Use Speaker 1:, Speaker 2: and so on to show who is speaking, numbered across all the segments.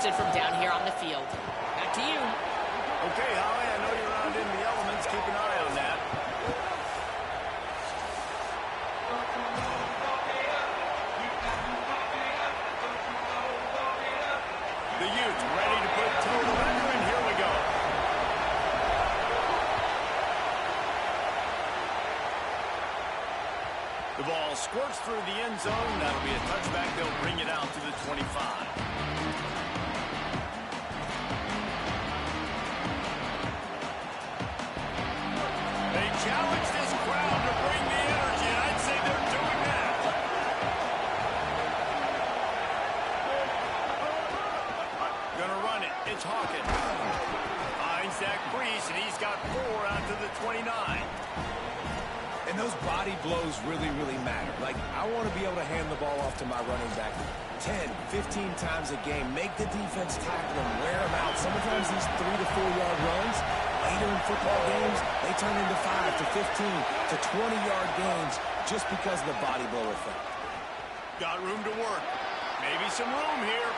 Speaker 1: contested from down here on the field. Back to you.
Speaker 2: Okay, Holly, I know you're around in the elements. Keep an eye on that. The Utes ready to put toe to leather, and here we go. The ball squirts through the end zone. That'll be a touchback. They'll bring it out to the 25. They challenge this crowd to bring the energy, and I'd say they're doing that. Gonna run it. It's Hawkins. Finds that crease, and he's got 4 out to the 29.
Speaker 3: And those body blows really, really matter. Like, I want to be able to hand the ball off to my running back 10, 15 times a game. Make the defense tackle them, wear them out. Sometimes these 3 to 4 yard runs, later in football games, they turn into 5 to 15 to 20-yard gains just because of the body blow effect.
Speaker 2: Got room to work. Maybe some room here.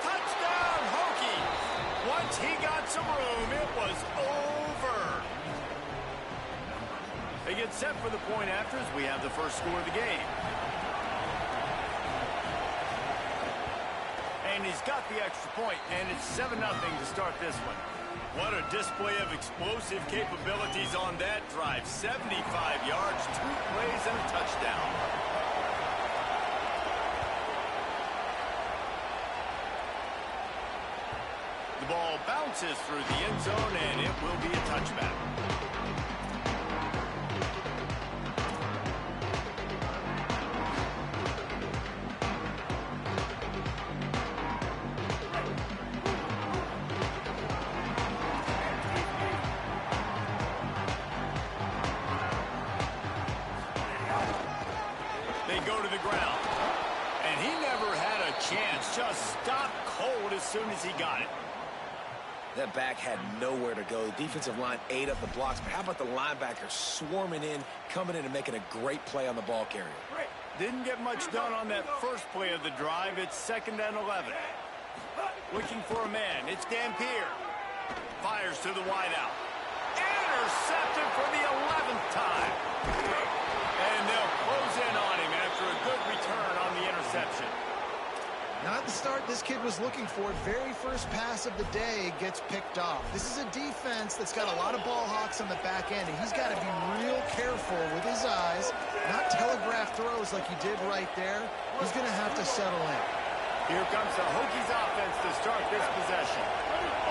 Speaker 2: Touchdown, Hokies! Once he got some room, it was over. They get set for the point after as we have the first score of the game. And he's got the extra point, and it's 7-0 to start this one. What a display of explosive capabilities on that drive. 75 yards, 2 plays, and a touchdown. The ball bounces through the end zone, and it will be a touchback. They go to the ground, and he never had a chance. Just stopped cold as soon as he got it.
Speaker 3: That back had nowhere to go. The defensive line ate up the blocks, but how about the linebacker swarming in, coming in and making a great play on the ball carrier?
Speaker 2: Didn't get much done on that first play of the drive. It's 2nd and 11. Looking for a man. It's Dampier. Fires to the wideout. Intercepted for the 11th time. And they'll close in on him after a good return on the interception.
Speaker 4: Not the start this kid was looking for. Very first pass of the day gets picked off. This is a defense that's got a lot of ball hawks on the back end, and he's got to be real careful with his eyes, not telegraph throws like he did right there. He's going to have to settle in.
Speaker 2: Here comes the Hokies offense to start this possession.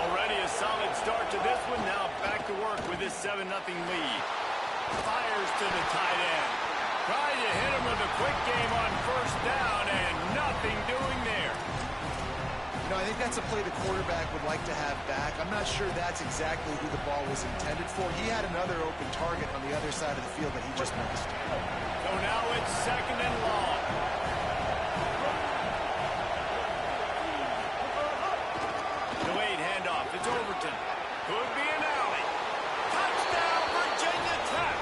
Speaker 2: Already a solid start to this one. Now back to work with this 7-0 lead. Fires to the tight end. Trying to hit him with a quick game on first down, and nothing doing there.
Speaker 4: You know, I think that's a play the quarterback would like to have back. I'm not sure that's exactly who the ball was intended for. He had another open target on the other side of the field that he just missed.
Speaker 2: So now it's 2nd and long. Delayed handoff. It's Overton. Could be an alley. Touchdown, Virginia Tech.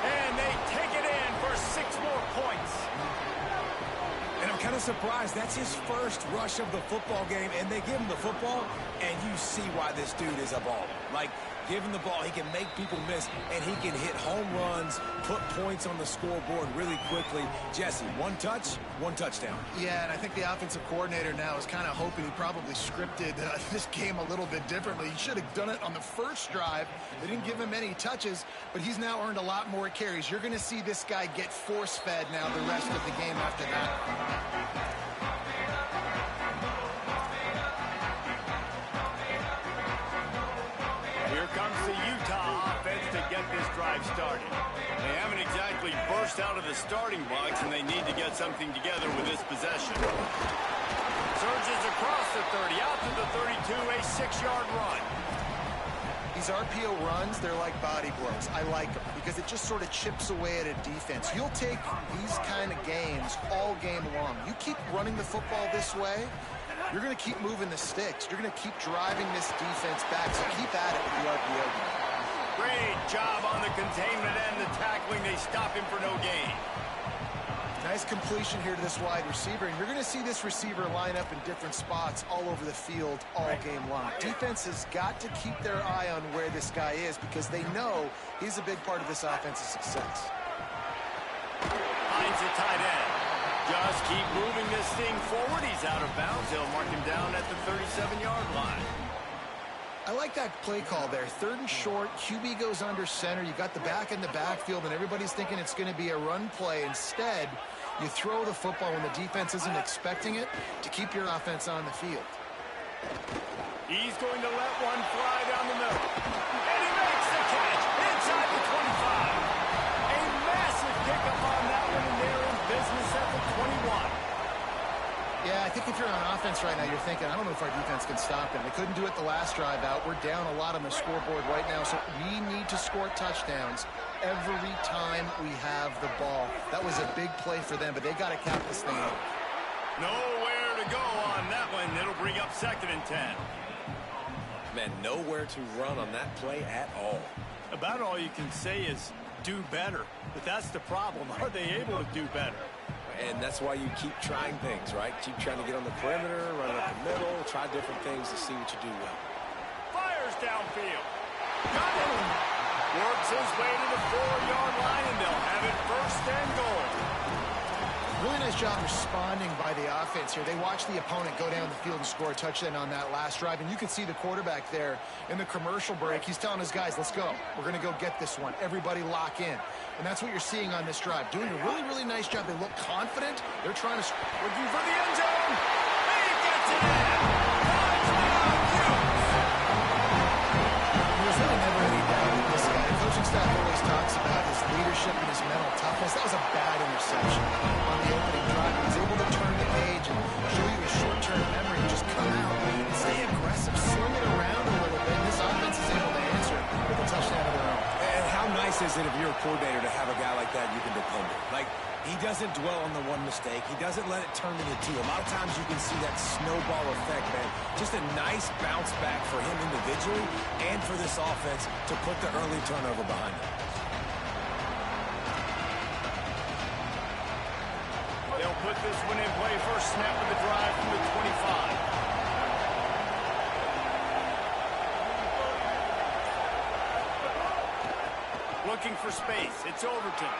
Speaker 2: And they take it in for 6 more points.
Speaker 3: And I'm kind of surprised. That's his first rush of the football game, and they give him the football, and you see why this dude is a baller. Like, give him the ball, he can make people miss, and he can hit home runs, put points on the scoreboard really quickly. Jesse, 1 touch, 1 touchdown.
Speaker 4: Yeah, and I think the offensive coordinator now is kind of hoping he probably scripted this game a little bit differently. He should have done it on the first drive. They didn't give him any touches, but he's now earned a lot more carries. You're going to see this guy get force-fed now the rest of the game after that.
Speaker 2: Here comes the Utah offense to get this drive started. They haven't exactly burst out of the starting blocks, and they need to get something together with this possession. Surges across the 30, out to the 32, a 6-yard run.
Speaker 4: These RPO runs, they're like body blows. I like them because it just sort of chips away at a defense. You'll take these kind of games all game long. You keep running the football this way, you're going to keep moving the sticks. You're going to keep driving this defense back, so keep at it with the RPO game.
Speaker 2: Great job on the containment and the tackling. They stop him for no gain.
Speaker 4: Nice completion here to this wide receiver, and you're going to see this receiver line up in different spots all over the field all game long. Defense has got to keep their eye on where this guy is because they know he's a big part of this offense's success.
Speaker 2: Finds a tight end. Just keep moving this thing forward. He's out of bounds. They'll mark him down at the 37-yard line.
Speaker 4: I like that play call there. 3rd and short, QB goes under center. You got the back in the backfield, and everybody's thinking it's going to be a run play. Instead, you throw the football when the defense isn't expecting it to keep your offense on the field.
Speaker 2: He's going to let one fly down the middle. And he makes the catch inside the 25. A massive pickup on that one, and they're in business at the 21.
Speaker 4: Yeah, I think if you're on offense right now, you're thinking, I don't know if our defense can stop them. They couldn't do it the last drive out. We're down a lot on the scoreboard right now, so we need to score touchdowns every time we have the ball. That was a big play for them, but they got to cap this thing out.
Speaker 2: Nowhere to go on that one. It'll bring up 2nd and 10.
Speaker 3: Man, nowhere to run on that play at all.
Speaker 2: About all you can say is do better. But that's the problem. Are they able to do better?
Speaker 3: And that's why you keep trying things, right? Keep trying to get on the perimeter, run up the middle, try different things to see what you do well.
Speaker 2: Fires downfield. Got him. Works his way to the 4-yard line, and they'll have it 1st and goal.
Speaker 4: Really nice job responding by the offense here. They watched the opponent go down the field and score a touchdown on that last drive, and you can see the quarterback there in the commercial break. He's telling his guys, let's go. We're going to go get this one. Everybody lock in. And that's what you're seeing on this drive. Doing a really, really nice job. They look confident. They're trying to...
Speaker 2: Looking for the end zone. He gets it in. Touchdown, Hughes.
Speaker 4: There's really never any doubt with this guy. The coaching staff always talks about his leadership and his mental toughness. That was a bad interception on the opening drive. He was able to turn the page and show you his short-term memory and just come out and stay aggressive, swing it around a little bit. And this offense is able to answer with a touchdown of their own.
Speaker 3: And how nice is it if you're a coordinator to have a guy like that you can depend on? Like, he doesn't dwell on the one mistake. He doesn't let it turn into two. A lot of times you can see that snowball effect, man. Just a nice bounce back for him individually and for this offense to put the early turnover behind him.
Speaker 2: They'll put this one in play. First snap of the drive from the 25. Looking for space. It's Overton.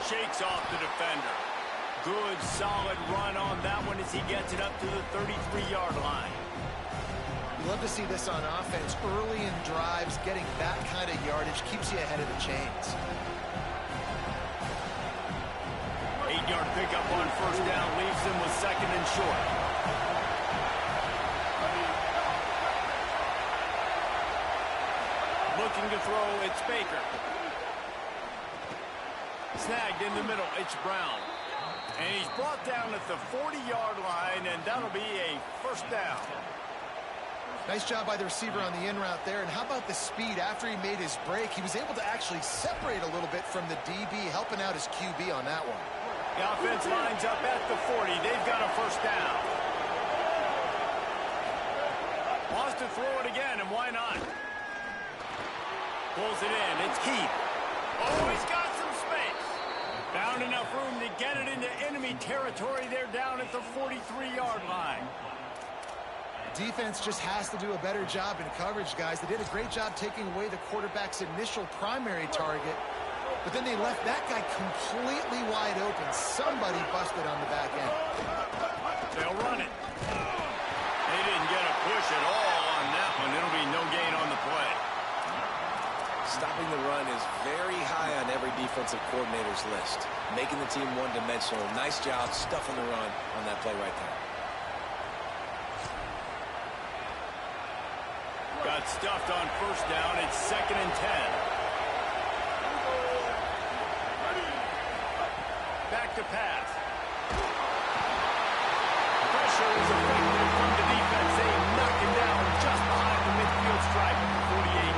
Speaker 2: Shakes off the defender. Good, solid run on that one as he gets it up to the 33-yard line.
Speaker 4: You love to see this on offense. Early in drives, getting that kind of yardage keeps you ahead of the chains.
Speaker 2: 8-yard pickup on 1st down leaves them with 2nd and short. Looking to throw, it's Baker. Snagged in the middle, it's Brown. And he's brought down at the 40-yard line, and that'll be a 1st down.
Speaker 4: Nice job by the receiver on the in route there. And how about the speed after he made his break? He was able to actually separate a little bit from the DB, helping out his QB on that one.
Speaker 2: The offense lines up at the 40. They've got a 1st down. Wants to throw it again, and why not? Pulls it in. It's Keith. Oh, he's got some space. Found enough room to get it into enemy territory. They're down at the 43-yard line.
Speaker 4: Defense just has to do a better job in coverage, guys. They did a great job taking away the quarterback's initial primary target, but then they left that guy completely wide open. Somebody busted on the back end.
Speaker 2: They'll run it. They didn't get a push at all on that one. It'll be no gain on the play.
Speaker 3: Stopping the run is very high on every defensive coordinator's list. Making the team one-dimensional. Nice job stuffing the run on that play right there.
Speaker 2: Got stuffed on 1st down. It's 2nd and 10. Back to pass. Pressure is effective from the defense. They knock him down just behind the midfield stripe at the 48.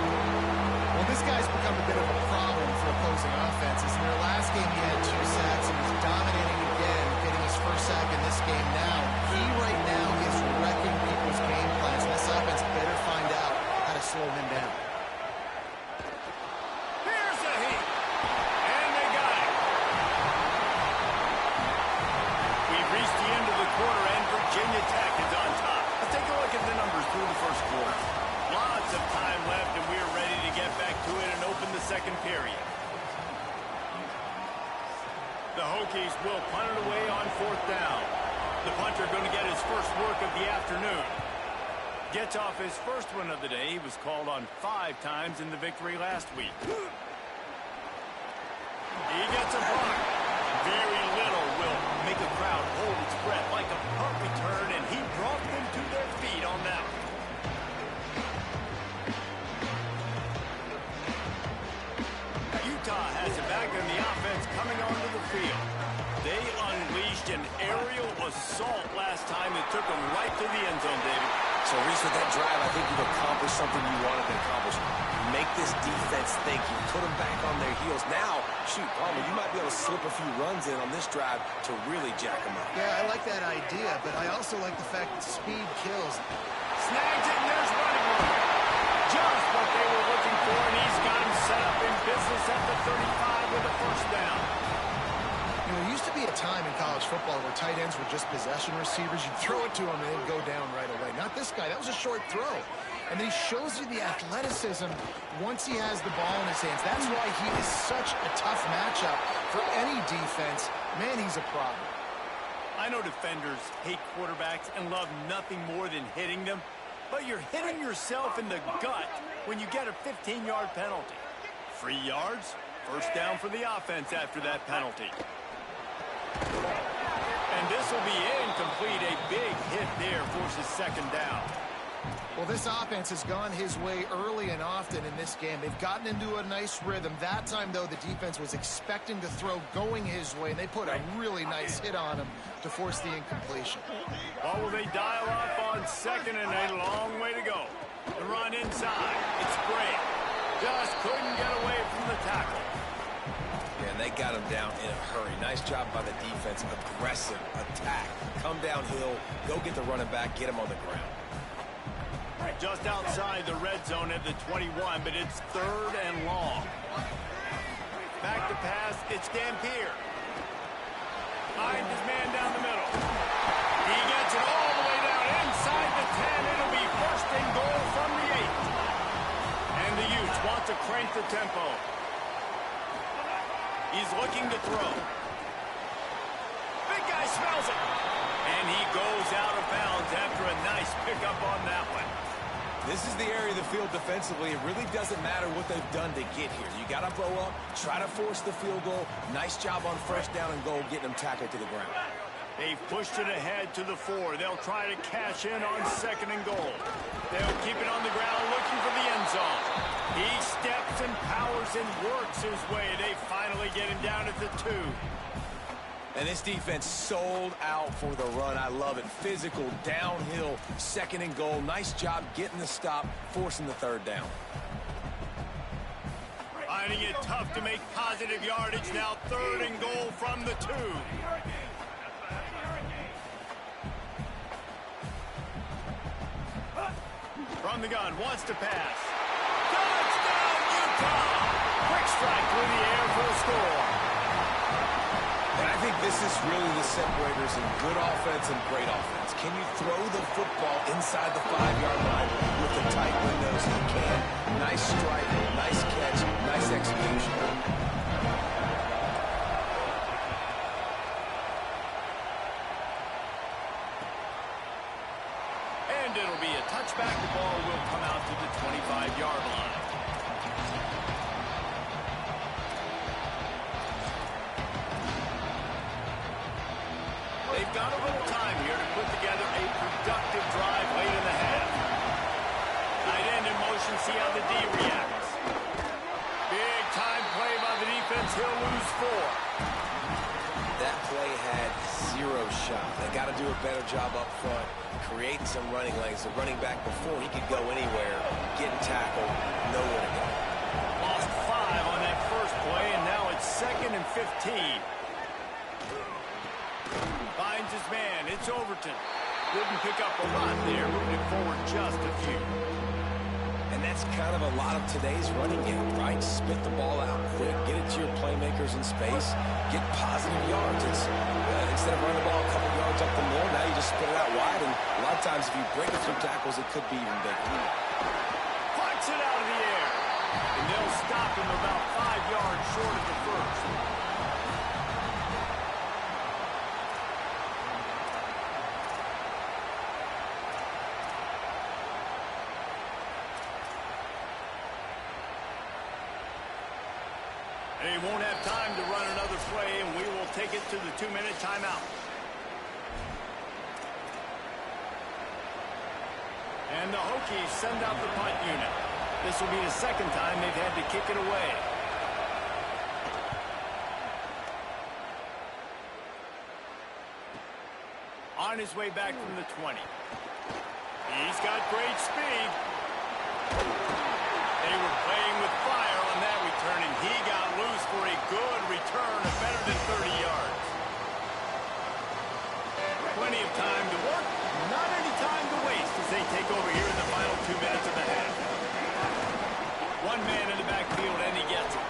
Speaker 4: Well, this guy's become a bit of a problem for opposing offenses. In their last game, he had 2 sacks and was dominating again, getting his 1st sack in this game now. He right now is wrecking people's game plans. This offense better find out how to slow him down.
Speaker 2: Here's a heat. And they got it. The Hokies will punt it away on 4th down. The punter going to get his first work of the afternoon. Gets off his first one of the day. He was called on 5 times in the victory last week. He gets a block. Very little will make a crowd hold its breath like a punt return, and he brought them to their feet on that one. Utah has it back in the offense coming onto the field. They unleashed an aerial assault last time that took them right to the end zone, David.
Speaker 3: So, Reese, with that drive, I think you've accomplished something you wanted to accomplish. Make this defense think. You put them back on their heels. Now, shoot, Palmer, you might be able to slip a few runs in on this drive to really jack them up.
Speaker 4: Yeah, I like that idea, but I also like the fact that speed kills.
Speaker 2: Snags it, and there's running room. Just what they were looking for, and he's got him set up in business at the 35 with a first down.
Speaker 4: You know, there used to be a time in college football where tight ends were just possession receivers. You'd throw it to him and they'd go down right away. Not this guy. That was a short throw. And then he shows you the athleticism once he has the ball in his hands. That's why he is such a tough matchup for any defense. Man, he's a problem.
Speaker 2: I know defenders hate quarterbacks and love nothing more than hitting them, but you're hitting yourself in the gut when you get a 15-yard penalty. 3 yards, first down for the offense after that penalty. And this will be incomplete. A big hit there forces second down.
Speaker 4: Well, this offense has gone his way early and often in this game. They've gotten into a nice rhythm. That time, though, the defense was expecting to throw going his way, and they put a really nice hit on him to force the incompletion.
Speaker 2: Well, will they dial up on second and a long way to go? The run inside. It's great. Just couldn't get away from the tackle.
Speaker 3: Yeah, and they got him down in a hurry. Nice job by the defense. Aggressive attack. Come downhill. Go get the running back. Get him on the ground.
Speaker 2: Just outside the red zone at the 21, but it's 3rd and long. Back to pass, it's Dampier. Finds his man down the middle. He gets it all the way down inside the 10. It'll be 1st and goal from the 8. And the Utes want to crank the tempo. He's looking to throw. Big guy smells it. And he goes out of bounds after a nice pickup on that one.
Speaker 3: This is the area of the field defensively. It really doesn't matter what they've done to get here. You got to blow up, try to force the field goal. Nice job on first down and goal, getting them tackled to the ground.
Speaker 2: They've pushed it ahead to the 4. They'll try to cash in on 2nd and goal. They'll keep it on the ground looking for the end zone. He steps and powers and works his way. They finally get him down at the 2.
Speaker 3: And this defense sold out for the run. I love it. Physical, downhill, 2nd and goal. Nice job getting the stop, forcing the 3rd down.
Speaker 2: Finding it tough to make positive yardage. Now 3rd and goal from the 2. From the gun, wants to pass. Touchdown, Utah! Quick strike through the air for the score.
Speaker 3: And I think this is really the separators in good offense and great offense. Can you throw the football inside the 5-yard line with the tight windows? You can. Nice strike, nice catch, nice execution.
Speaker 2: And it'll be a touchback. The ball will come out to the 25-yard line. They've got a little time here to put together a productive drive late in the half. Tight end in motion, see how the D reacts. Big time play by the defense. He'll lose 4.
Speaker 3: That play had 0 shot. They got to do a better job up front, creating some running lanes. The running back before he could go anywhere, getting tackled, nowhere to go.
Speaker 2: Lost 5 on that first play, and now it's 2nd and 15. Finds his man. It's Overton. Didn't pick up a lot there. Moving it forward just a few.
Speaker 3: And that's kind of a lot of today's running game, right? Spit the ball out quick. Get it to your playmakers in space. Get positive yards. It's, instead of running the ball a couple yards up the middle, now you just spit it out wide. And a lot of times if you break a few tackles, it could be even bigger.
Speaker 2: Flights it out of the air. And they'll stop him about 5 yards short of the first. won't have time to run another play, and we will take it to the 2-minute timeout. And the Hokies send out the punt unit. This will be the second time they've had to kick it away. On his way back from the 20. He's got great speed. They were playing with fire on that return, and he got loose for a good return of better than 30 yards. Plenty of time to work, not any time to waste as they take over here in the final 2 minutes of the half. One man in the backfield, and he gets it.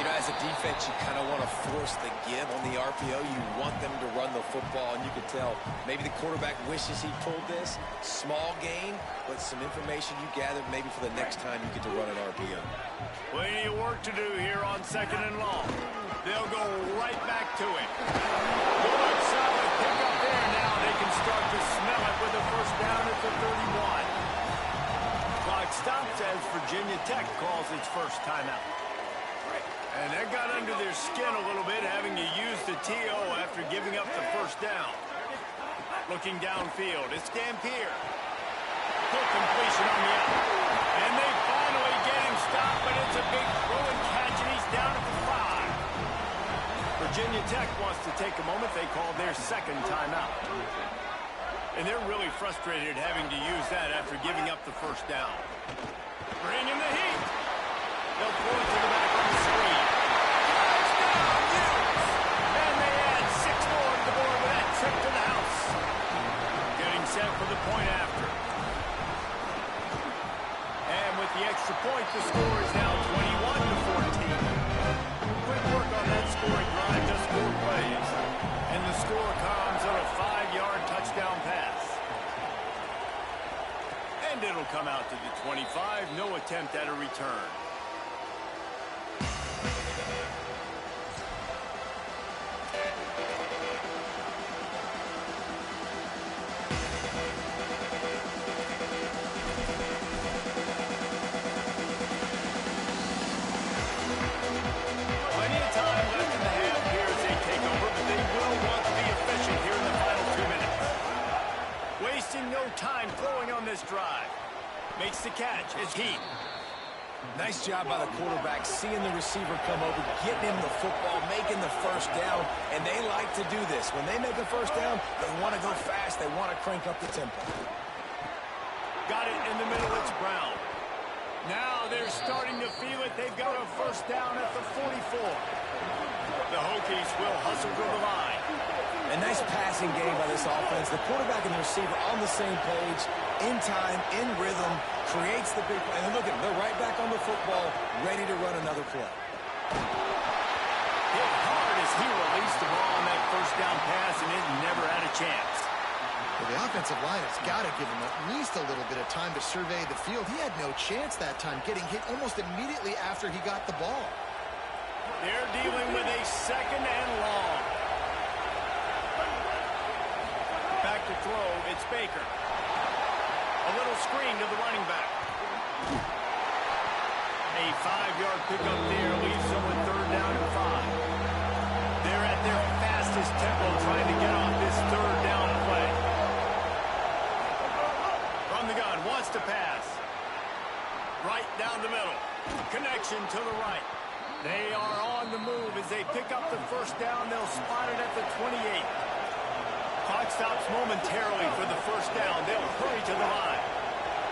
Speaker 3: You know, as a defense, you kind of want to force the give on the RPO. You want them to run the football, and you can tell maybe the quarterback wishes he pulled this. Small gain, but some information you gathered maybe for the next time you get to run an RPO.
Speaker 2: Plenty of work to do here on 2nd and long. They'll go right back to it. Good, solid pick up there. Now they can start to smell it with a first down at the 31. Clock stops as Virginia Tech calls its first timeout. And that got under their skin a little bit, having to use the TO after giving up the first down. Looking downfield, it's Dampier. Quick completion on the out. And they finally get him stopped, but it's a big throw and catch, and he's down at the 5. Virginia Tech wants to take a moment. They call their second timeout. And they're really frustrated having to use that after giving up the first down. Bringing the heat. They'll throw it to the back on the screen. Touchdown, Utes! And they add 6 more to the board with that trip to the house. Getting set for the point after. And with the extra point, the score is now 21-14. Quick work on that scoring drive, just 4 plays. And the score comes on a 5-yard touchdown pass. And it'll come out to the 25. No attempt at a return. No time throwing on this drive. Makes the catch. It's Heat.
Speaker 3: Nice job by the quarterback, seeing the receiver come over, getting him the football, making the first down, and they like to do this. When they make a first down, they want to go fast. They want to crank up the tempo.
Speaker 2: Got it in the middle. It's Brown. Now they're starting to feel it. They've got a first down at the 44. The Hokies will hustle to the line.
Speaker 3: A nice passing game by this offense. The quarterback and the receiver on the same page, in time, in rhythm, creates the big play. And look at them, they're right back on the football, ready to run another play.
Speaker 2: Hit hard as he released the ball on that first down pass, and it never had a chance.
Speaker 4: Well, the offensive line has got to give him at least a little bit of time to survey the field. He had no chance that time, getting hit almost immediately after he got the ball.
Speaker 2: They're dealing with a 2nd and long. Back to throw, it's Baker. A little screen to the running back. A 5-yard pickup there leaves them with 3rd down and 5. They're at their fastest tempo trying to get off this 3rd down play. From the gun, wants to pass. Right down the middle. Connection to the right. They are on the move as they pick up the first down. They'll spot it at the 28. Clock stops momentarily for the first down. They'll hurry to the line.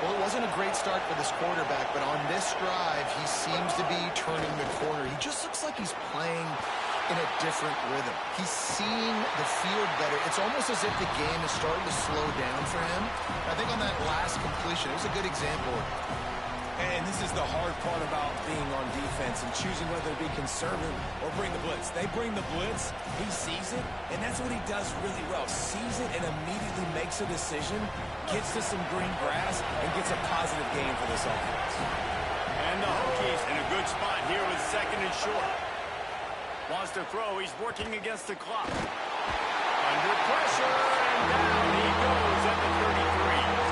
Speaker 4: Well, it wasn't a great start for this quarterback, but on this drive, he seems to be turning the corner. He just looks like he's playing in a different rhythm. He's seeing the field better. It's almost as if the game is starting to slow down for him. I think on that last completion, it was a good example.
Speaker 3: And this is the hard part about being on defense and choosing whether to be conservative or bring the blitz. They bring the blitz, he sees it, and that's what he does really well. Sees it and immediately makes a decision, gets to some green grass, and gets a positive gain for this offense.
Speaker 2: And the Hokies in a good spot here with 2nd and short. Wants to throw, he's working against the clock. Under pressure, and down he goes at the 33.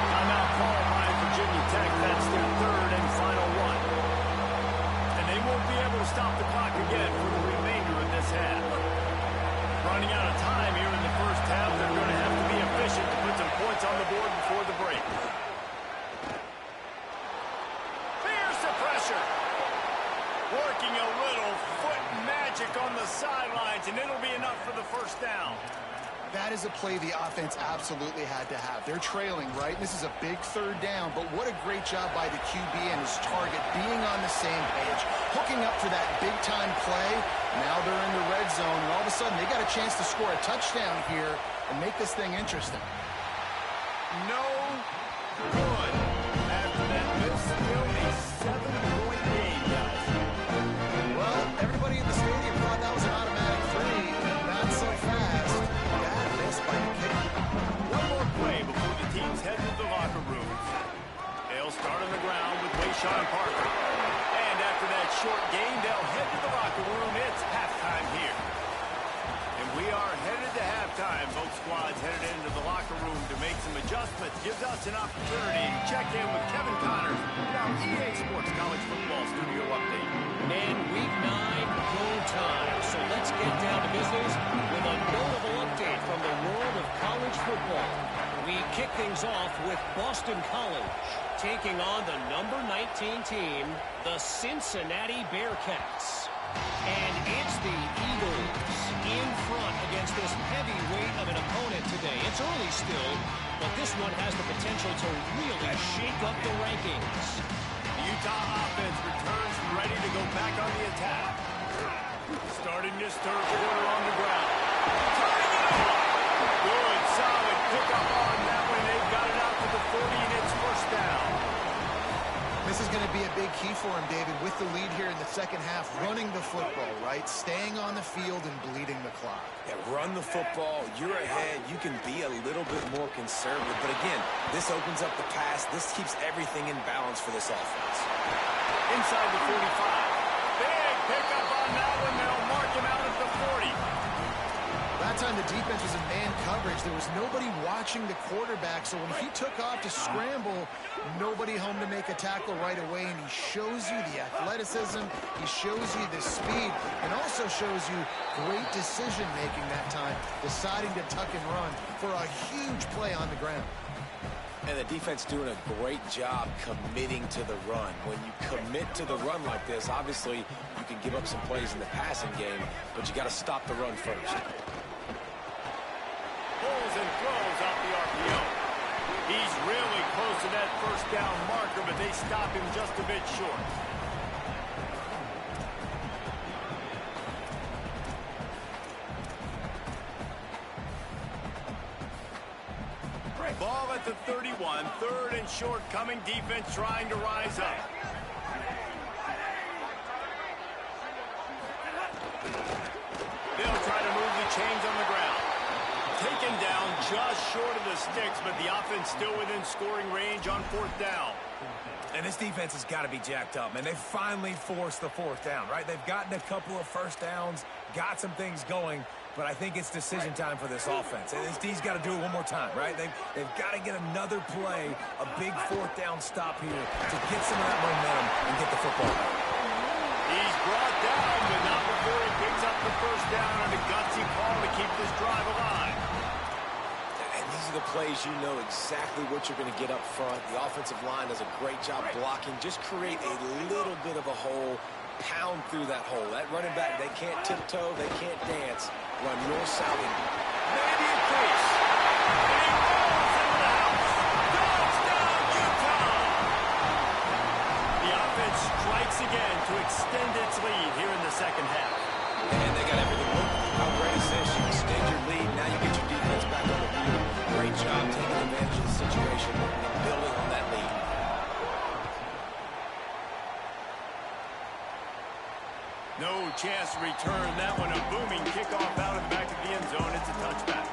Speaker 2: Timeout call by Virginia Tech. That's their 3rd and final one. And they won't be able to stop the clock again for the remainder of this half. Running out of time here in the first half. They're going to have to be efficient to put some points on the board before the break. Here's the pressure. Working a little foot magic on the sidelines, and it'll be enough for the first down.
Speaker 4: That is a play the offense absolutely had to have. They're trailing, right? This is a big third down, but what a great job by the QB and his target being on the same page, hooking up for that big-time play. Now they're in the red zone, and all of a sudden they got a chance to score a touchdown here and make this thing interesting.
Speaker 2: No good. After that miss, still a 7-point game, guys.
Speaker 4: Well, everybody in the stadium thought that was an automatic 3. Not so fast. Bad miss by the kicker.
Speaker 2: One more play before the teams head to the locker rooms. They'll start on the ground with Wayshawn Parker. And after that short gain, they'll head to the locker room. It's halftime here. And we are headed to halftime. Both squads headed into the locker room to make some adjustments. Gives us an opportunity to check in with Kevin Connors in our EA Sports College Football Studio Update.
Speaker 5: And Week 9, go time. So let's get down to business with a notable update from the world of college football. We kick things off with Boston College taking on the number 19 team, the Cincinnati Bearcats. And it's the Eagles in front against this heavyweight of an opponent today. It's early still, but this one has the potential to really shake up the rankings.
Speaker 2: The Utah offense returns ready to go back on the attack. Starting this third quarter on the ground. Turning it over. Good, solid pickup on that one. They've got it out to the 40, and it's first down.
Speaker 4: This is going to be a big key for him, David, with the lead here in the second half, running the football, right? Staying on the field and bleeding the clock.
Speaker 3: Yeah, run the football. You're ahead. You can be a little bit more conservative. But again, this opens up the pass. This keeps everything in balance for this offense.
Speaker 2: Inside the 45. Big pickup on that one. They'll mark him out at the 40.
Speaker 4: That time the defense was in man coverage. There was nobody watching the quarterback, so when he took off to scramble, nobody home to make a tackle right away, and he shows you the athleticism, he shows you the speed, and also shows you great decision-making that time, deciding to tuck and run for a huge play on the ground.
Speaker 3: And the defense doing a great job committing to the run. When you commit to the run like this, obviously you can give up some plays in the passing game, but you got to stop the run first.
Speaker 2: Pulls and throws off the RPO. He's really close to that first down marker, but they stop him just a bit short. Ball at the 31, third and short coming, defense trying to rise up. They'll try to move the chains on the ground. Taken down just short of the sticks, but the offense still within scoring range on fourth down.
Speaker 3: And this defense has got to be jacked up, man. They finally forced the fourth down, right? They've gotten a couple of first downs, got some things going, but I think it's decision time for this offense. And this D's got to do it one more time, right? They've got to get another play, a big fourth down stop here to get some of that momentum and get the football back.
Speaker 2: He's brought down, but not before he picks up the first down on a gutsy call to keep this drive alive.
Speaker 3: And these are the plays you know exactly what you're going to get up front. The offensive line does a great job blocking. Just create a little bit of a hole, pound through that hole. That running back, they can't tiptoe, they can't dance. Run north, south, and
Speaker 2: maybe a crease. And he rolls into the house. Touchdown, Utah! The offense strikes again to extend its lead here in the second half.
Speaker 3: And they got everything working. How great is this? You extend your lead, now you get your defense back on the field. Great job taking advantage of the situation and building on that lead.
Speaker 2: No chance to return that one. A booming kickoff out of the back of the end zone. It's a touchback.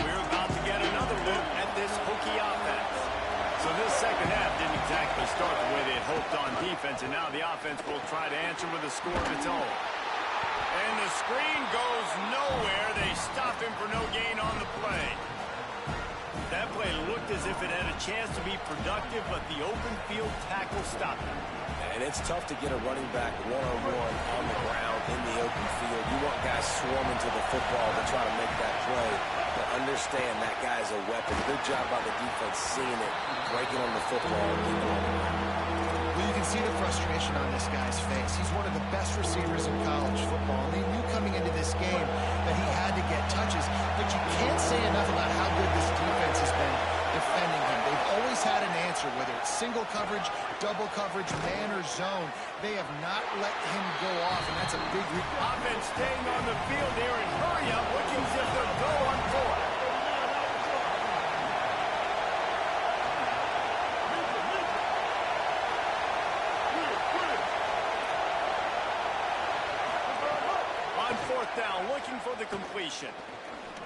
Speaker 2: We're about to get another look at this hokey offense. So this second half didn't exactly start the way they had hoped on defense, and now the offense will try to answer with a score of its own. And the screen goes nowhere. They stop him for no gain on the play. That play looked as if it had a chance to be productive, but the open field tackle stopped him.
Speaker 3: And it's tough to get a running back one-on-one on the ground in the open field. You want guys swarming to the football to try to make that play. But understand that guy's a weapon. Good job by the defense seeing it, breaking on the football, and getting on the ground.
Speaker 4: Well, you can see the frustration on this guy's face. He's one of the best receivers in college football. And he knew coming into this game that he had to get touches. But you can't say enough about how good this defense has been defending him. They've always had an answer, whether it's single coverage, double coverage, man or zone. They have not let him go off, and that's a big
Speaker 2: offense staying on the field here and hurry up, looking as if they'll go on fourth. On fourth down, looking for the completion.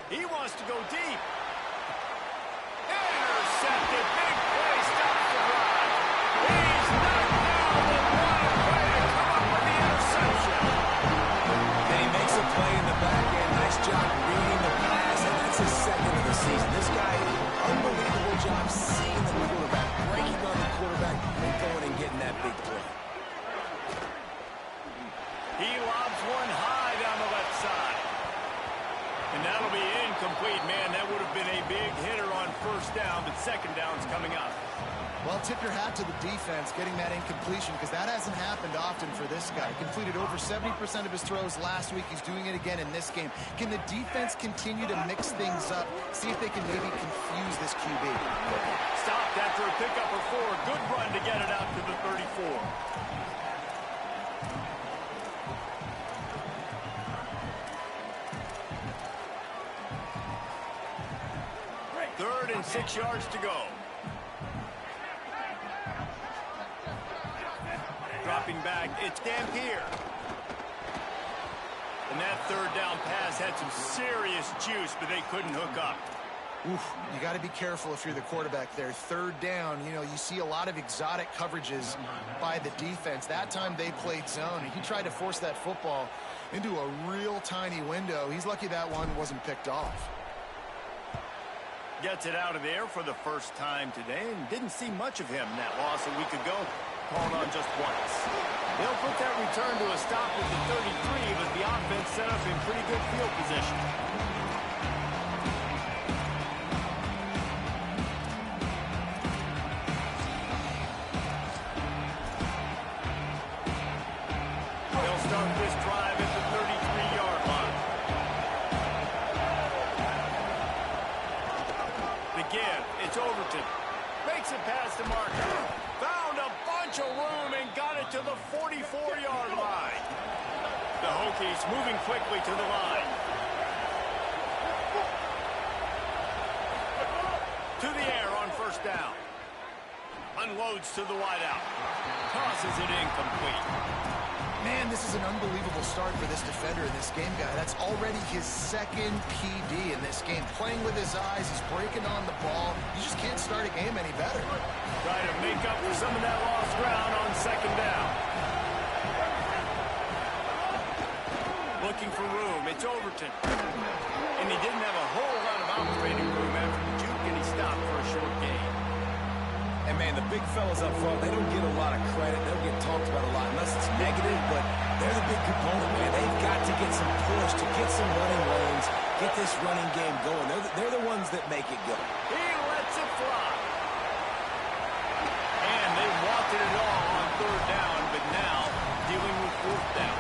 Speaker 2: He wants to go deep. Intercepted. Big play. Stops the drive. He's knocked down, but what a way to come up with the interception.
Speaker 3: And he makes a play in the back end. Nice job reading the pass, and that's his second of the season. This guy, unbelievable job seeing the quarterback, breaking on the quarterback, and going and getting that big play.
Speaker 2: He lobs one high down the left side. And that'll be incomplete, man. That would have been a big hitter on first down, but second down's coming up.
Speaker 4: Well, tip your hat to the defense getting that incompletion, because that hasn't happened often for this guy. He completed over 70% of his throws last week. He's doing it again in this game. Can the defense continue to mix things up? See if they can maybe confuse this QB.
Speaker 2: Stopped after a pickup of 4. Good run to get it out to the 34. Third and 6 yards to go. Dropping back, it's Dampier. And that third down pass had some serious juice, but they couldn't hook up.
Speaker 4: Oof, you got to be careful if you're the quarterback there. Third down, you know, you see a lot of exotic coverages by the defense. That time they played zone, and he tried to force that football into a real tiny window. He's lucky that one wasn't picked off.
Speaker 2: Gets it out of there for the first time today, and didn't see much of him in that loss a week ago. Called on just once. They'll put that return to a stop at the 33, but the offense set up in pretty good field position. They'll start this drive at the 33-yard line. The give, it's Overton. Makes it past the marker. Found a bunch of room and got it to the 44-yard line. The Hokies moving quickly to the line. To the air on first down. Unloads to the wideout. Tosses it incomplete.
Speaker 4: Man, this is an unbelievable start for this defender in this game, guy. That's already his second PD in this game. Playing with his eyes, he's breaking on the ball. You just can't start a game any better.
Speaker 2: Try to make up for some of that lost ground on second down. Looking for room. It's Overton. And he didn't have a whole lot of operating room after the juke, and he stopped for a short gain.
Speaker 3: And, man, the big fellas up front, they don't get a lot of credit. They don't get talked about a lot unless it's negative, but they're the big component, man. They've got to get some push, to get some running lanes, get this running game going. They're the ones that make it go.
Speaker 2: He lets it fly. And they wanted it all on third down, but now dealing with fourth down.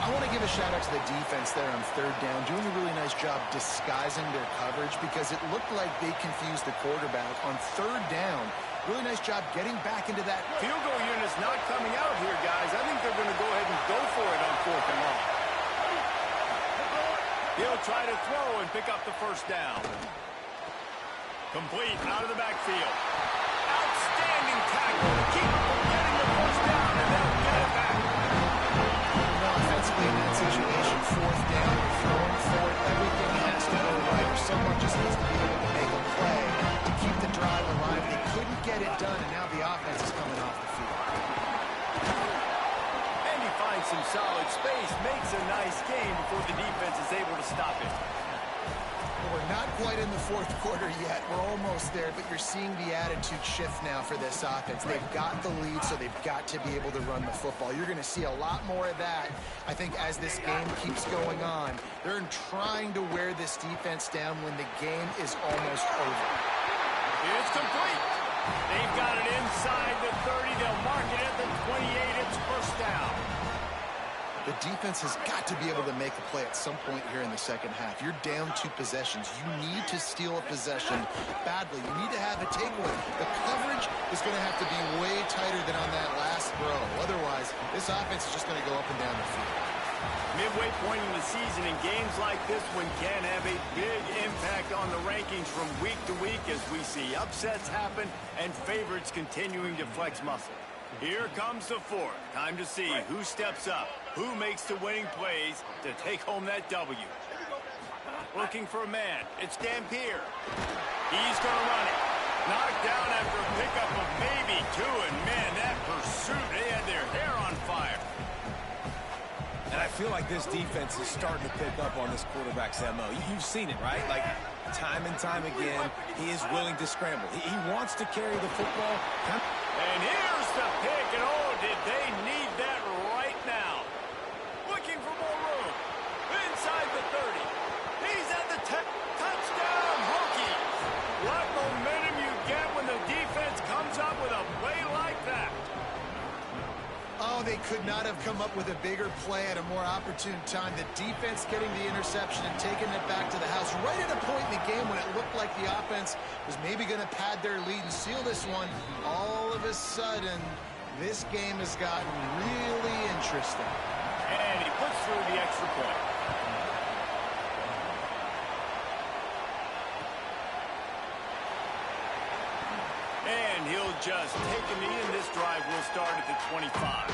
Speaker 4: I want to give a shout-out to the defense there on third down, doing a really nice job disguising their coverage, because it looked like they confused the quarterback on third down. Really nice job getting back into that.
Speaker 2: Field goal unit's not coming out here, guys. I think they're going to go ahead and go for it on fourth and long. He'll try to throw and pick up the first down. Complete out of the backfield. Outstanding tackle to keep him from getting the first down, and they'll get it back.
Speaker 4: Offensively in that situation, fourth down, throwing for it, everything has to go right, or someone just needs to be able to make a play to keep the drive alive. They couldn't get it done, and now the offense is coming off the field.
Speaker 2: And he finds some solid space, makes a nice
Speaker 4: not quite in the fourth quarter yet. We're almost there, but you're seeing the attitude shift now for this offense. They've got the lead, so they've got to be able to run the football. You're going to see a lot more of that, I think, as this game keeps going on. They're trying to wear this defense down when the game is almost over.
Speaker 2: It's complete. They've got it inside the 30. They'll mark it at the 28. It's first down.
Speaker 4: The defense has got to be able to make a play at some point here in the second half. You're down 2 possessions. You need to steal a possession badly. You need to have a takeaway. The coverage is going to have to be way tighter than on that last throw. Otherwise, this offense is just going to go up and down the field.
Speaker 2: Midway point in the season, in games like this one can have a big impact on the rankings from week to week as we see upsets happen and favorites continuing to flex muscle. Here comes the fourth. Time to see who steps up, who makes the winning plays to take home that W. Looking for a man. It's Dampier. He's going to run it. Knocked down after a pickup of maybe 2, and man, that pursuit, they had their hair on fire.
Speaker 3: And I feel like this defense is starting to pick up on this quarterback's MO. You've seen it, right? Like, time and time again, he is willing to scramble. He wants to carry the football.
Speaker 2: And here's the pick, and oh, did they need that right now. Looking for more room. Inside the 30. He's at the touchdown, Hokies. What momentum you get when the defense comes up with a play like that.
Speaker 4: Oh, they could not have come up with a bigger play at a more opportune time. The defense getting the interception and taking it back to the house right at a point in the game when it looked like the offense was maybe going to pad their lead and seal this one. All of a sudden, this game has gotten really interesting.
Speaker 2: And he puts through the extra point. And he'll just take a knee, and this drive will start at the 25.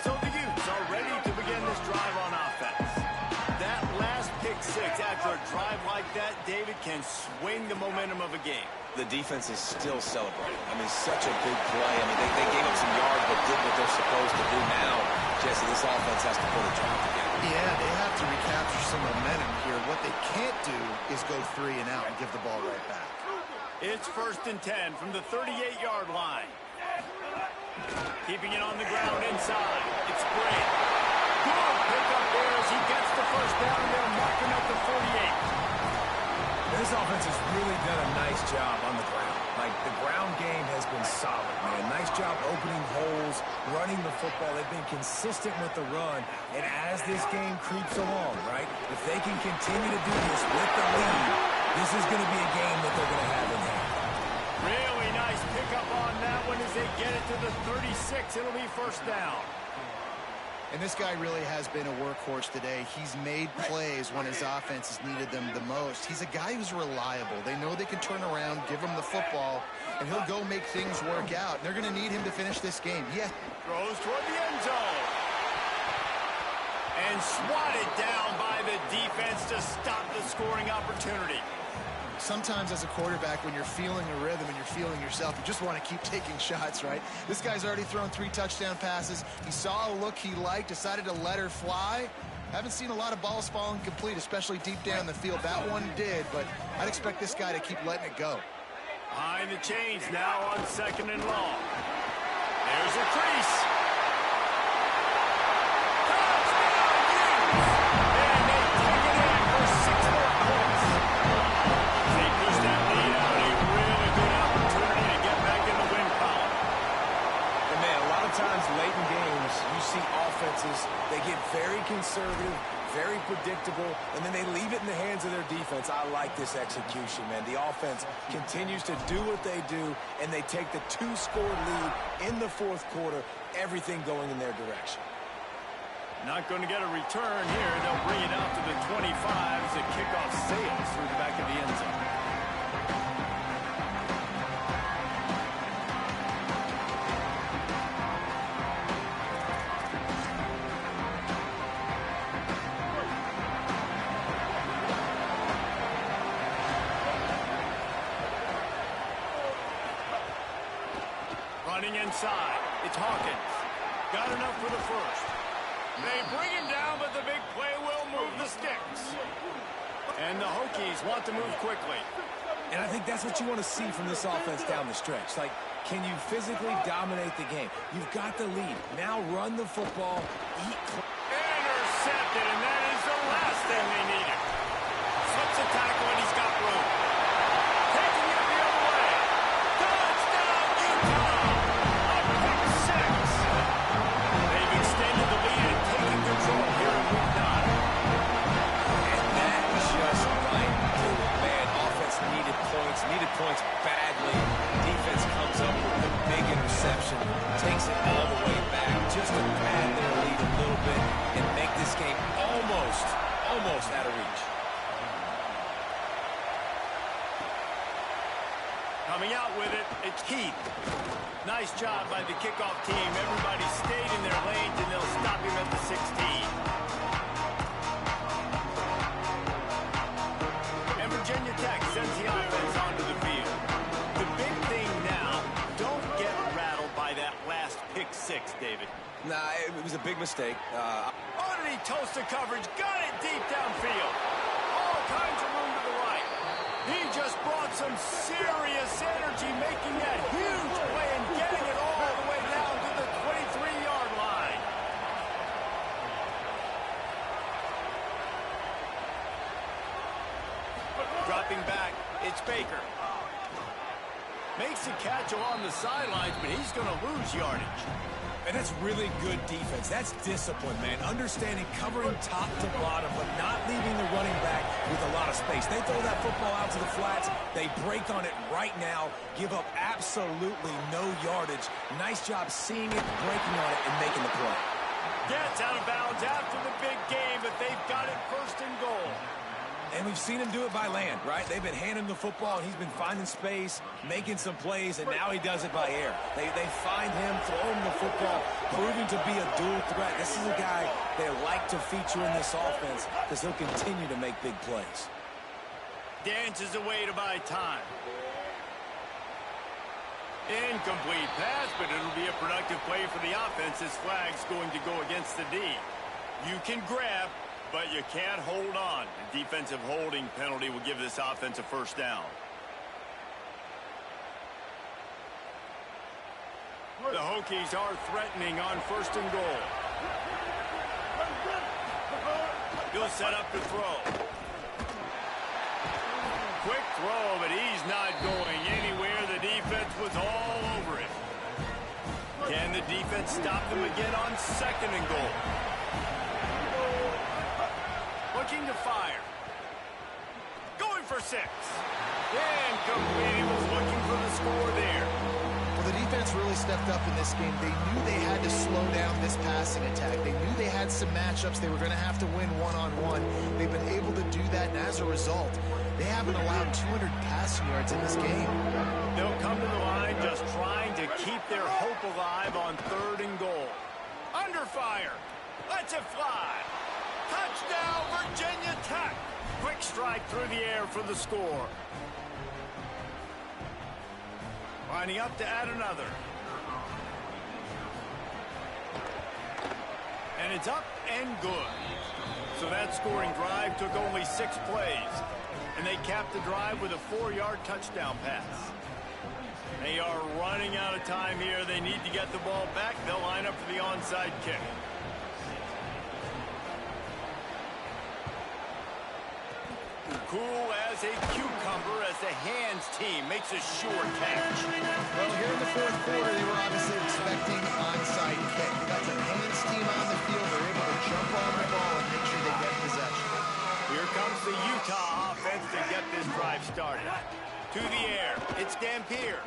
Speaker 2: So the Utes are ready to begin this drive on offense. That last pick six after a drive like that, David, can swing the momentum of a game.
Speaker 3: The defense is still celebrating. I mean, such a big play. I mean, they gave up some yards but did what they're supposed to do. Now, Jesse, this offense has to put a drive together.
Speaker 4: Yeah, they have to recapture some momentum here. What they can't do is go 3 and out and give the ball right back.
Speaker 2: It's 1st and 10 from the 38-yard line. Keeping it on the ground inside. It's great. Good pickup there as he gets the first down. They're marking up the 48.
Speaker 3: This offense has really done a nice job on the ground. Like, the ground game has been solid, man. Nice job opening holes, running the football. They've been consistent with the run. And as this game creeps along, right, if they can continue to do this with the lead, this is going to be a game that they're going to have in hand.
Speaker 2: Really nice pickup on that one as they get it to the 36. It'll be first down.
Speaker 4: And this guy really has been a workhorse today. He's made plays when his offense has needed them the most. He's a guy who's reliable. They know they can turn around, give him the football, and he'll go make things work out. They're going to need him to finish this game. Yeah.
Speaker 2: Throws toward the end zone. And swatted down by the defense to stop the scoring opportunity.
Speaker 4: Sometimes as a quarterback, when you're feeling a rhythm and you're feeling yourself, you just want to keep taking shots, right? This guy's already thrown 3 touchdown passes. He saw a look he liked, decided to let her fly. Haven't seen a lot of balls falling complete, especially deep down the field. That one did, but I'd expect this guy to keep letting it go.
Speaker 2: Behind the chains now on 2nd and long. There's a crease.
Speaker 3: Late in games, you see offenses, they get very conservative, very predictable, and then they leave it in the hands of their defense. I like this execution, man. The offense continues to do what they do, and they take the 2-score lead in the 4th quarter, everything going in their direction.
Speaker 2: Not going to get a return here. They'll bring it out to the 25 as the kickoff sails through the back of the end zone. Running inside. It's Hawkins. Got enough for the first. They bring him down, but the big play will move the sticks. And the Hokies want to move quickly.
Speaker 3: And I think that's what you want to see from this offense down the stretch. Like, can you physically dominate the game? You've got the lead. Now run the football.
Speaker 2: Intercepted, and that is the last thing they needed. Slips a tackle, and he's got room. Taking it the other way. Touchdown, Utah! Up to 6. They've extended the lead and taken control here in Week 9.
Speaker 3: And that just might do it. Man, offense needed points badly. Defense comes up with a big interception, takes it all the way back just to pad their lead a little bit and make this game almost out of reach.
Speaker 2: Coming out with it, it's Keith. Nice job by the kickoff team. Everybody stayed in their lanes, and they'll stop him at the 16. And Virginia Tech sends the offense onto the field. The big thing now, don't get rattled by that last pick 6, David.
Speaker 3: Nah, it was a big mistake.
Speaker 2: Oh, did he toast the coverage? Got it deep downfield. All kinds of room to the right. He just brought some serious energy, making that huge play and getting it all the way down to the 23-yard line. Dropping back, it's Baker. Makes the catch along the sidelines, but he's going to lose yardage.
Speaker 3: And that's really good defense. That's discipline, man. Understanding covering top to bottom, but not leaving the running back with a lot of space. They throw that football out to the flats. They break on it right now, give up absolutely no yardage. Nice job seeing it, breaking on it, and making the play.
Speaker 2: Gets out of bounds after the big game, but they've got it first and goal.
Speaker 3: And we've seen him do it by land, right? They've been handing the football, and he's been finding space, making some plays, and now he does it by air. They find him, throw him the football, proving to be a dual threat. This is a guy they like to feature in this offense because he'll continue to make big plays.
Speaker 2: Dances away to buy time. Incomplete pass, but it'll be a productive play for the offense. This flag's going to go against the D. You can grab, but you can't hold on. The defensive holding penalty will give this offense a first down. The Hokies are threatening on first and goal. He'll set up to throw. Quick throw, but he's not going anywhere. The defense was all over it. Can the defense stop them again on second and goal? Looking to fire. Going for 6. Incomplete. He was looking for the score there.
Speaker 4: Well, the defense really stepped up in this game. They knew they had to slow down this passing attack. They knew they had some matchups they were going to have to win one-on-one. They've been able to do that, and as a result, they haven't allowed 200 passing yards in this game.
Speaker 2: They'll come to the line just trying to keep their hope alive on third and goal. Under fire. Lets it fly. Touchdown, Virginia Tech. Quick strike through the air for the score. Lining up to add another. And it's up and good. So that scoring drive took only 6 plays. And they capped the drive with a 4-yard touchdown pass. They are running out of time here. They need to get the ball back. They'll line up for the onside kick. Cool as a cucumber as the hands team makes a sure catch.
Speaker 4: Well, here in the fourth quarter, they were obviously expecting onside kick. They got the hands team on the field. They're able to jump on the ball and make sure they get possession.
Speaker 2: Here comes the Utah offense to get this drive started. To the air, it's Dampier.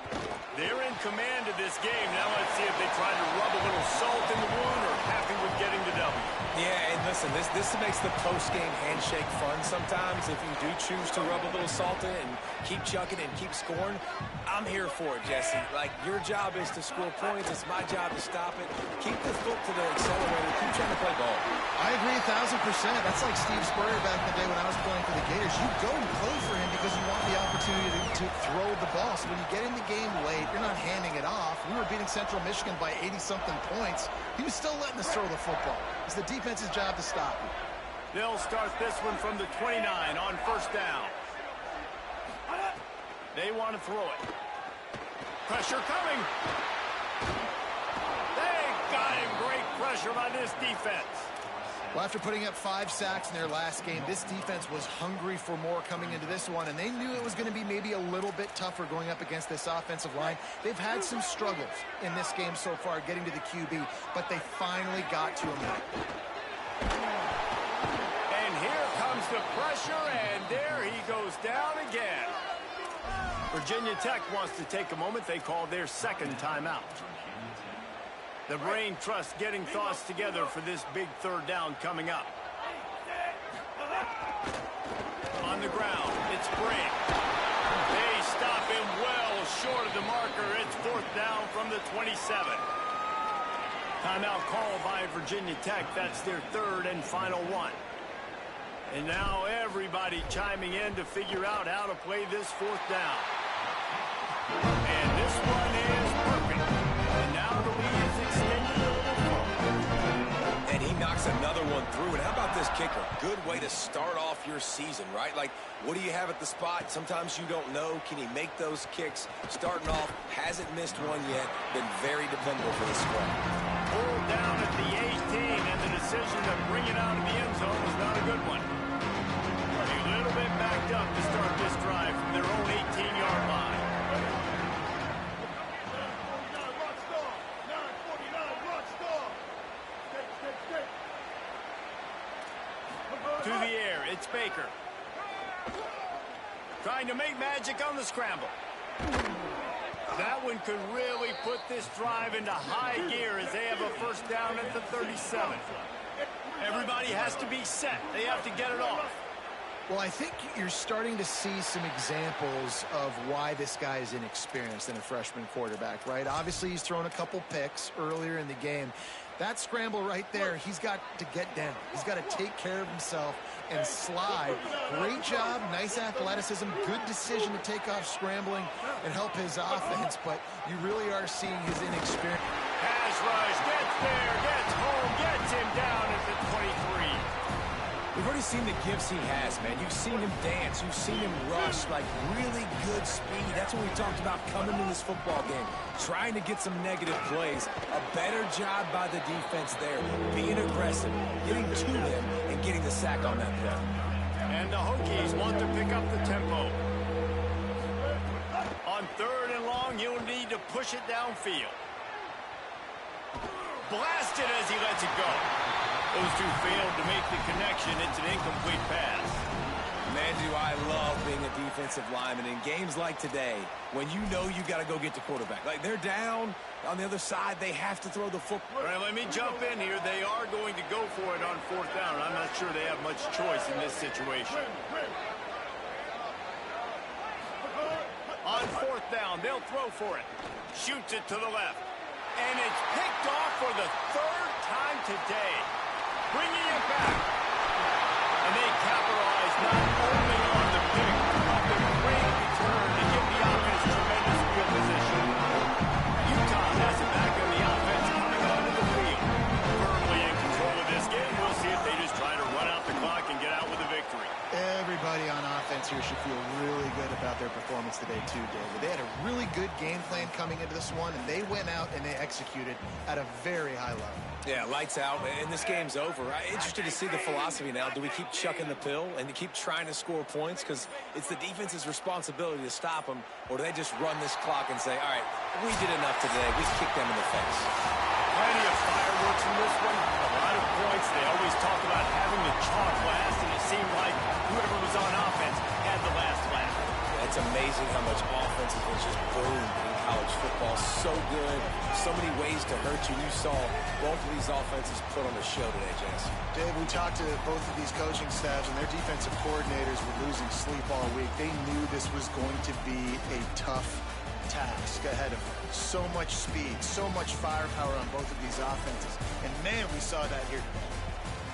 Speaker 2: They're in command of this game. Now let's see if they try to rub a little salt in the wound or happy with getting the W.
Speaker 3: Yeah, and listen, this makes the post-game handshake fun sometimes. If you do choose to rub a little salt in and keep chucking and keep scoring, I'm here for it, Jesse. Like, your job is to score points. It's my job to stop it. Keep the foot to the accelerator. Keep trying to play ball.
Speaker 4: I agree 1,000%. That's like Steve Spurrier back in the day when I was playing for the Gators. You go and play for him because you want the opportunity to throw the ball. So when you get in the game late, You're not handing it off. We were beating Central Michigan by 80-something points. He was still letting us throw the football. It's the defense's job to stop him.
Speaker 2: They'll start this one from the 29 on first down. They want to throw it. Pressure coming. They got him. Great pressure by this defense.
Speaker 4: Well, after putting up 5 sacks in their last game, this defense was hungry for more coming into this one, and they knew it was going to be maybe a little bit tougher going up against this offensive line. They've had some struggles in this game so far getting to the QB, but they finally got to him.
Speaker 2: And here comes the pressure, and there he goes down again. Virginia Tech wants to take a moment. They call their second timeout. The brain trust getting thoughts together for this big third down coming up. On the ground, it's Brink. They stop him well short of the marker. It's fourth down from the 27. Timeout called by Virginia Tech. That's their third and final one. And now everybody chiming in to figure out how to play this fourth down. And this one is perfect. And now the lead is extended a little further.
Speaker 3: And he knocks another one through. And how about this kicker? Good way to start off your season, right? Like, what do you have at the spot? Sometimes you don't know. Can he make those kicks? Starting off, hasn't missed one yet. Been very dependable for this squad.
Speaker 2: Pulled down at the 18, and the decision to bring it out of the end zone was not a good one. A little bit backed up to start this drive from their own 18-yard line. To the air, it's Baker. Trying to make magic on the scramble. That one could really put this drive into high gear as they have a first down at the 37. Everybody has to be set. They have to get it off.
Speaker 4: Well, I think you're starting to see some examples of why this guy is inexperienced in a freshman quarterback, right? Obviously, he's thrown a couple picks earlier in the game. That scramble right there, he's got to get down. He's got to take care of himself and slide. Great job, nice athleticism, good decision to take off scrambling and help his offense, but you really are seeing his inexperience.
Speaker 2: Pass rush, gets there, gets home, gets him down at the 23.
Speaker 3: We've already seen the gifts he has, man. You've seen him dance. You've seen him rush, like really good speed. That's what we talked about coming to this football game. Trying to get some negative plays. A better job by the defense there. Being aggressive, getting to them, and getting the sack on that play.
Speaker 2: And the Hokies want to pick up the tempo. On third and long, you'll need to push it downfield. Blasted as he lets it go. Those two failed to make the connection. It's an incomplete pass.
Speaker 3: Man, do I love being a defensive lineman in games like today when you know you got to go get the quarterback. Like, they're down on the other side. They have to throw the football.
Speaker 2: All right, let me jump in here. They are going to go for it on fourth down. I'm not sure they have much choice in this situation. On fourth down, they'll throw for it. Shoots it to the left. And it's picked off for the third time today. Bringing it back. And they capitalize not only on the pick, but the great return to give the offense tremendous field position. Utah has it back in the offense coming onto the field. Firmly in control of this game. We'll see if they just try to run out the clock and get out with a victory.
Speaker 4: Everybody on offense here should feel really good about their performance today too, David. They had a really good game plan coming into this one, and they went out and they executed at a very high level.
Speaker 3: Yeah, lights out, and this game's over. I'm interested to see the philosophy now. Do we keep chucking the pill and keep trying to score points? Because it's the defense's responsibility to stop them, or do they just run this clock and say, all right, we did enough today. We kicked them in the face.
Speaker 2: Plenty of fireworks in this one. A lot of points. They always talk about having the chalk last, and it seemed like whoever was on offense had the last laugh.
Speaker 3: It's amazing how much offense has just boomed in college football. So good. So many ways to hurt you. You saw both of these offenses put on a show today, Jesse.
Speaker 4: Dave, we talked to both of these coaching staffs, and their defensive coordinators were losing sleep all week. They knew this was going to be a tough task ahead of them. So much speed, so much firepower on both of these offenses. And, man, we saw that here.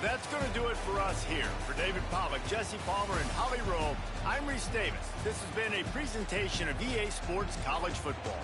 Speaker 2: That's going to do it for us here. For David Pollack, Jesse Palmer, and Holly Rowe, I'm Reese Davis. This has been a presentation of EA Sports College Football.